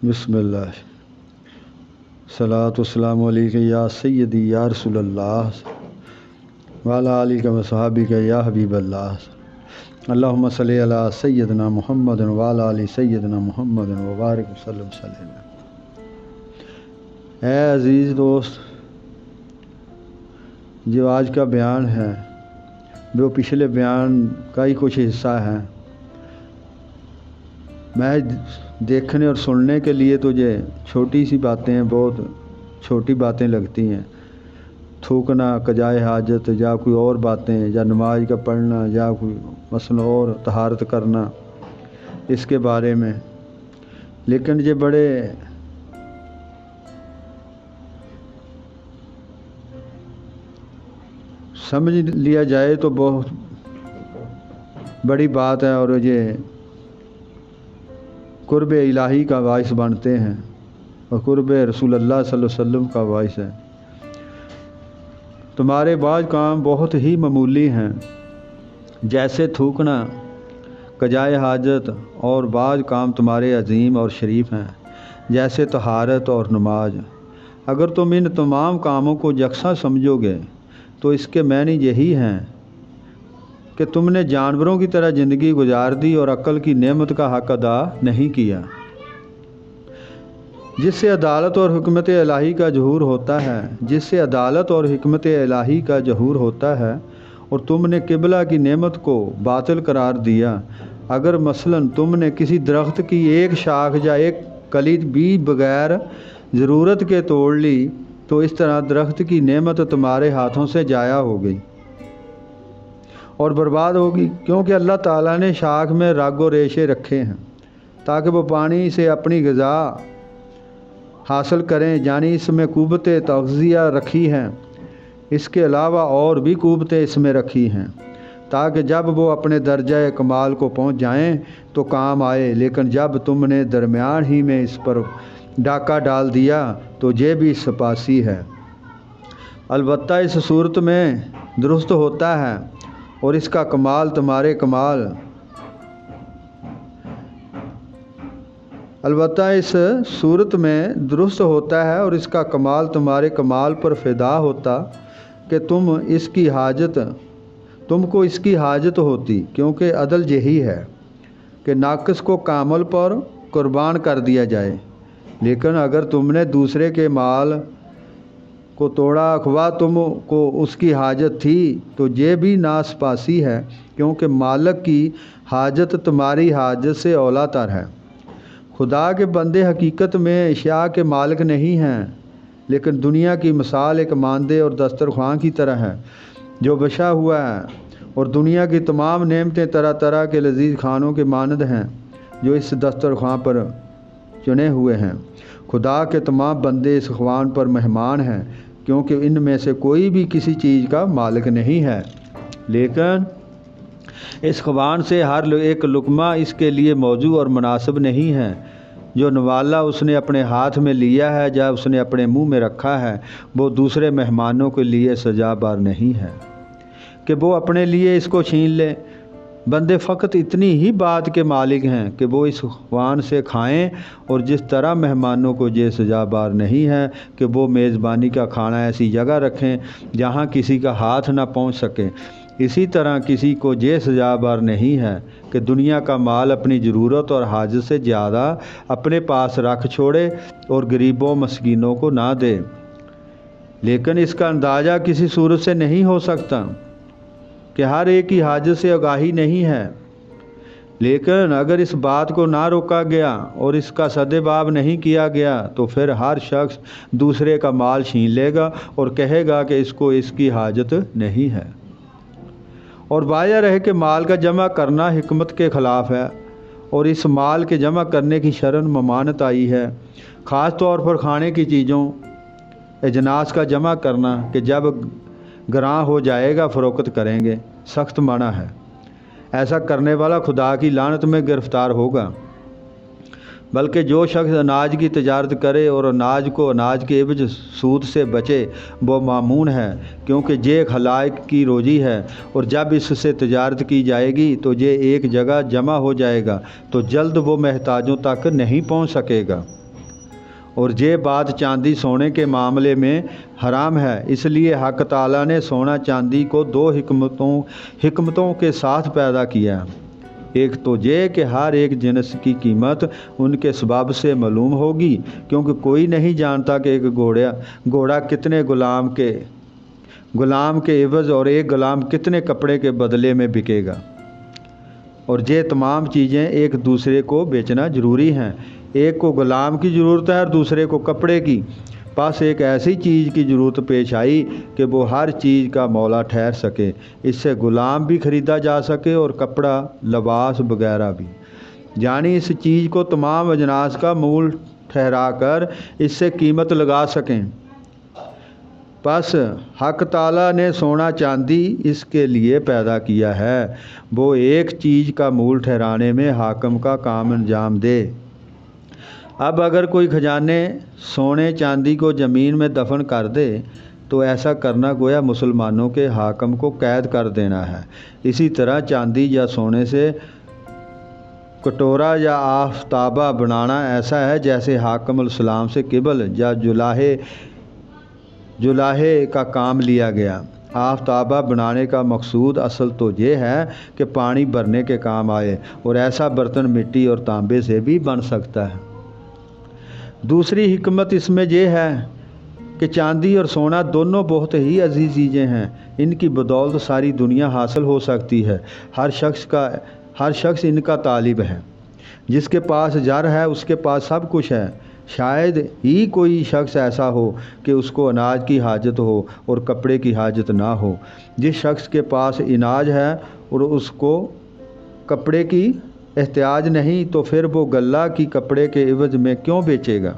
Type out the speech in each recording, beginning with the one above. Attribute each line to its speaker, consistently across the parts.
Speaker 1: बिस्मिल्लाह सलातु वस्सलामु अलैका या सय्यदी या रसूल अल्लाह वाला आलिका व सहाबिका या हबीब अल्लाह अल्लाहुम्मा सल्ली अला सय्यदना मुहम्मद वाला आलि सय्यदना मुहम्मद व बारिक वसल्लम सल्लल्लाहु। ऐ अज़ीज़ दोस्त, जो आज का बयान है वो पिछले बयान का ही कुछ हिस्सा है। मैं देखने और सुनने के लिए तुझे छोटी सी बातें, बहुत छोटी बातें लगती हैं, थूकना, कजाए हाजत या कोई और बातें, या नमाज का पढ़ना, या कोई मसला और तहारत करना इसके बारे में। लेकिन ये बड़े समझ लिया जाए तो बहुत बड़ी बात है और ये कुर्ब इलाही का बाइस बनते हैं और कुर्ब रसूलुल्लाह सल्लल्लाहु अलैहि वसल्लम का बाइस है। तुम्हारे बाज़ काम बहुत ही मामूली हैं, जैसे थूकना, कजाए हाजत, और बाज़ काम तुम्हारे अजीम और शरीफ हैं, जैसे तहारत और नमाज। अगर तुम इन तमाम कामों को यकसा समझोगे तो इसके मानी यही हैं कि तुमने जानवरों की तरह ज़िंदगी गुजार दी और अक्ल की नेमत का हक़ अदा नहीं किया, जिससे अदालत और हिकमत इलाही का ज़हूर होता है, जिससे अदालत और हिकमत इलाही का ज़हूर होता है। और तुमने किबला की नेमत को बातिल करार दिया। अगर मसलन तुमने किसी दरख्त की एक शाख या एक कली भी बग़ैर ज़रूरत के तोड़ ली तो इस तरह दरख्त की नेमत तुम्हारे हाथों से जाया हो गई और बर्बाद होगी, क्योंकि अल्लाह ताला ने शाख में रग और रेशे रखे हैं ताकि वो पानी से अपनी ग़िज़ा हासिल करें, यानी इसमें क़ुव्वत तग़ज़िया रखी हैं। इसके अलावा और भी क़ुव्वतें इसमें रखी हैं ताकि जब वो अपने दर्जा कमाल को पहुंच जाएं तो काम आए। लेकिन जब तुमने दरमियान ही में इस पर डाका डाल दिया तो ये भी सपासी है। अलबत्ता इस सूरत में दुरुस्त होता है और इसका कमाल तुम्हारे कमाल अलबत्ता इस सूरत में दुरुस्त होता है और इसका कमाल तुम्हारे कमाल पर फ़िदा होता कि तुमको इसकी हाजत होती, क्योंकि अदल यही है कि नाक़िस को कामल पर कुर्बान कर दिया जाए। लेकिन अगर तुमने दूसरे के माल को तोड़ा, अखवा तुमको उसकी हाजत थी, तो ये भी नासपासी है, क्योंकि मालिक की हाजत तुम्हारी हाजत से औला तर है। खुदा के बंदे हकीकत में अशिया के मालिक नहीं हैं, लेकिन दुनिया की मिसाल एक मांदे और दस्तरख्वां की तरह है जो बिछा हुआ है, और दुनिया की तमाम नेमतें तरह तरह के लजीज खानों के मानद हैं जो इस दस्तरख्वां पर चुने हुए हैं। खुदा के तमाम बंदे इस ख़वान पर मेहमान हैं, क्योंकि इनमें से कोई भी किसी चीज़ का मालिक नहीं है, लेकिन इस ख़वान से हर एक लुक़मा इसके लिए मौजू और मुनासिब नहीं है। जो नवाला उसने अपने हाथ में लिया है या उसने अपने मुंह में रखा है, वो दूसरे मेहमानों के लिए सजाबार नहीं है कि वो अपने लिए इसको छीन ले। बंदे फ़कत इतनी ही बात के मालिक हैं कि वो इस ख़वान से खाएं, और जिस तरह मेहमानों को ये सजाबार नहीं है कि वो मेज़बानी का खाना ऐसी जगह रखें जहाँ किसी का हाथ ना पहुँच सके, इसी तरह किसी को ये सजाबार नहीं है कि दुनिया का माल अपनी ज़रूरत और हाजत से ज़्यादा अपने पास रख छोड़े और गरीबों मस्कीनों को ना दे। लेकिन इसका अंदाज़ा किसी सूरत से नहीं हो सकता कि हर एक की हाजत से आगाही नहीं है। लेकिन अगर इस बात को ना रोका गया और इसका सदेबाब नहीं किया गया तो फिर हर शख्स दूसरे का माल छीन लेगा और कहेगा कि इसको इसकी हाजत नहीं है। और वाज़ह है कि माल का जमा करना हिकमत के ख़िलाफ़ है, और इस माल के जमा करने की शरन ममानत आई है। ख़ास तौर पर खाने की चीज़ों अजनास का जमा करना कि जब गरां हो जाएगा फ़रोख्त करेंगे, सख्त मना है। ऐसा करने वाला खुदा की लानत में गिरफ़्तार होगा। बल्कि जो शख्स अनाज की तजारत करे और अनाज को अनाज के एवज सूद से बचे वो मामून है, क्योंकि ये खलाइक की रोज़ी है, और जब इससे तजारत की जाएगी तो ये एक जगह जमा हो जाएगा, तो जल्द वो महताजों तक नहीं पहुंच सकेगा। اور یہ بات چاندی سونے کے معاملے میں حرام ہے، اس لیے حق تعالیٰ نے سونا چاندی کو دو حکمتوں کے ساتھ پیدا کیا۔ ایک تو یہ کہ ہر ایک جنس کی قیمت ان کے سبب سے معلوم ہوگی، کیونکہ کوئی نہیں جانتا کہ ایک گھوڑا کتنے غلام کے عوض اور ایک غلام کتنے کپڑے کے بدلے میں بکے گا۔ اور یہ تمام چیزیں ایک دوسرے کو بیچنا ضروری ہیں، ایک کو غلام کی ضرورت ہے اور دوسرے کو کپڑے کی، پس ایک ایسی چیز کی ضرورت پیش آئی کہ وہ ہر چیز کا مولا ٹھہر سکے، اس سے غلام بھی خریدا جا سکے اور کپڑا، لباس وغیرہ بھی، یعنی اس چیز کو تمام اجناس کا مول ٹھہرا کر اس سے قیمت لگا سکیں۔ پس حق تعالیٰ نے سونا چاندی اس کے لیے پیدا کیا ہے، وہ ایک چیز کا مول ٹھہرانے میں حاکم کا کام انجام دے۔ اب اگر کوئی خزانے سونے چاندی کو زمین میں دفن کر دے تو ایسا کرنا گویا مسلمانوں کے حاکم کو قید کر دینا ہے۔ اسی طرح چاندی یا سونے سے کٹورا یا آفتابہ بنانا ایسا ہے جیسے حاکم الاسلام سے قبل یا جلاہے کا کام لیا گیا۔ آفتابہ بنانے کا مقصود اصل تو یہ ہے کہ پانی بھرنے کے کام آئے، اور ایسا برتن مٹی اور تانبے سے بھی بن سکتا ہے۔ دوسری حکمت اس میں یہ ہے کہ چاندی اور سونا دونوں بہت ہی عزیز چیزیں ہیں، ان کی بدولت ساری دنیا حاصل ہو سکتی ہے، ہر شخص ان کا طالب ہے۔ جس کے پاس زر ہے اس کے پاس سب کچھ ہے، شاید ہی کوئی شخص ایسا ہو کہ اس کو اناج کی حاجت ہو اور کپڑے کی حاجت نہ ہو۔ جس شخص کے پاس اناج ہے اور اس کو کپڑے کی احتیاج نہیں تو پھر وہ غلہ کی کپڑے کے عوض میں کیوں بیچے گا؟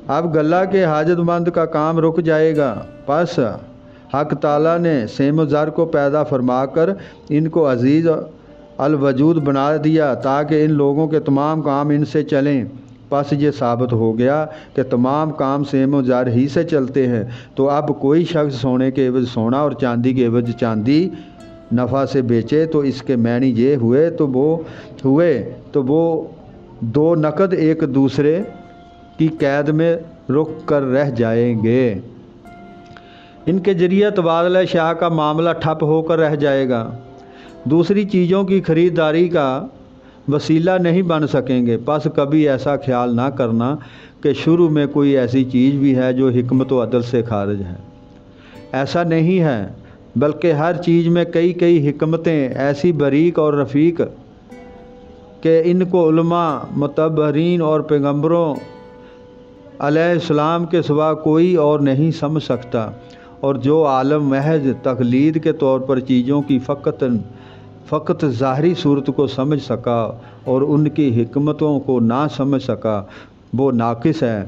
Speaker 1: اب غلہ کے حاجت مند کا کام رک جائے گا۔ پس حق تعالیٰ نے سیم و زر کو پیدا فرما کر ان کو عزیز الوجود بنا دیا تاکہ ان لوگوں کے تمام کام ان سے چلیں۔ پس یہ ثابت ہو گیا کہ تمام کام سیم و زر ہی سے چلتے ہیں، تو اب کوئی شخص سونے کے عوض سونا اور چاندی کے عوض چاندی نفع سے بیچے تو اس کے معنی یہ ہوئے تو وہ دو نقد ایک دوسرے کی قید میں رک کر رہ جائیں گے، ان کے ذریعہ تبادلہ شاہ کا معاملہ ٹھپ ہو کر رہ جائے گا، دوسری چیزوں کی خریداری کا وسیلہ نہیں بن سکیں گے۔ پس کبھی ایسا خیال نہ کرنا کہ شروع میں کوئی ایسی چیز بھی ہے جو حکمت و عدل سے خارج ہے، ایسا نہیں ہے، بلکہ ہر چیز میں کئی حکمتیں ایسی باریک اور رفیق کہ ان کو علماء، معتبرین اور پیغمبروں علیہ السلام کے سوا کوئی اور نہیں سمجھ سکتا، اور جو عالم محض تقلید کے طور پر چیزوں کی فقط ظاہری صورت کو سمجھ سکا اور ان کی حکمتوں کو نہ سمجھ سکا، وہ ناقص ہے،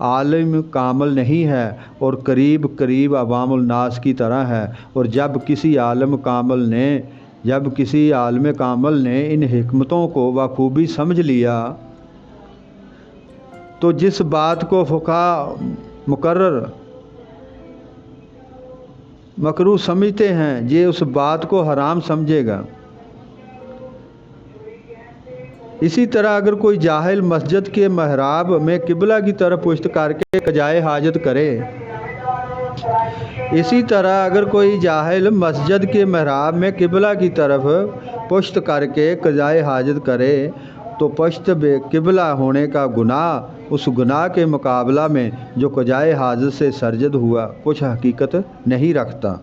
Speaker 1: عالم کامل نہیں ہے اور قریب عوام الناس کی طرح ہے۔ اور جب کسی عالم کامل نے ان حکمتوں کو بخوبی سمجھ لیا تو جس بات کو فقہا مکروہ سمجھتے ہیں یہ اس بات کو حرام سمجھے گا۔ اسی طرح اگر کوئی جاہل مسجد کے محراب میں قبلہ کی طرف پشت کر کے قضائے حاجت کرے تو پشت بے قبلہ ہونے کا گناہ اس گناہ کے مقابلہ میں جو قضائے حاجت سے سرزد ہوا کچھ حقیقت نہیں رکھتا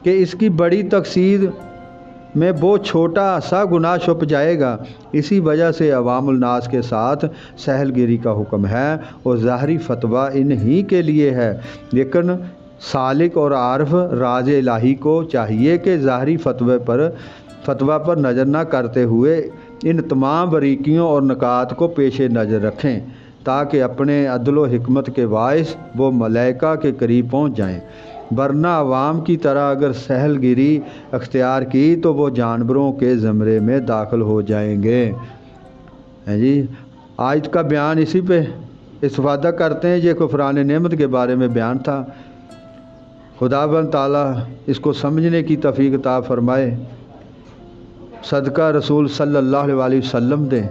Speaker 1: کہ اس کی بڑی تقصیر میں وہ چھوٹا سا گناہ چھپ جائے گا۔ اسی وجہ سے عوام الناس کے ساتھ سہل گیری کا حکم ہے اور ظاہری فتویٰ انہی کے لیے ہے، لیکن سالک اور عارف راز الہی کو چاہیے کہ ظاہری فتویٰ پر نظر نہ کرتے ہوئے ان تمام باریکیوں اور نکات کو پیش نظر رکھیں تاکہ اپنے عدل و حکمت کے باعث وہ ملائکہ کے قریب پہنچ جائیں، ورنہ عوام کی طرح اگر سہل گیری اختیار کی تو وہ جانوروں کے زمرے میں داخل ہو جائیں گے۔ آیت کا بیان اسی پہ استفادہ کرتے ہیں، یہ کفران نعمت کے بارے میں بیان تھا۔ خداوند تعالیٰ اس کو سمجھنے کی توفیق عطا فرمائے، صدقہ رسول صلی اللہ علیہ وسلم دے۔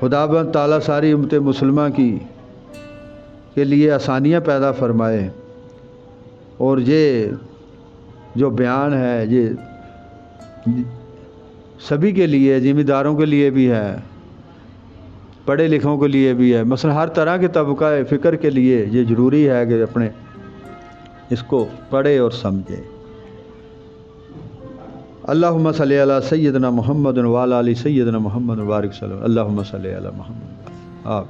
Speaker 1: خداوند تعالیٰ ساری امت مسلمہ کے لیے آسانیاں پیدا فرمائے، اور یہ جو بیان ہے یہ سبھی کے لیے، ذمہ داروں کے لیے بھی ہے، پڑھے لکھوں کے لیے بھی ہے، مثلا ہر طرح کے طبقہ فکر کے لیے یہ ضروری ہے کہ اپنے اس کو پڑھے اور سمجھے۔ اللہم صلی علی سیدنا محمد وعلی آل سیدنا محمد وبارک وسلم۔ اللہم صلی علی محمد۔ آپ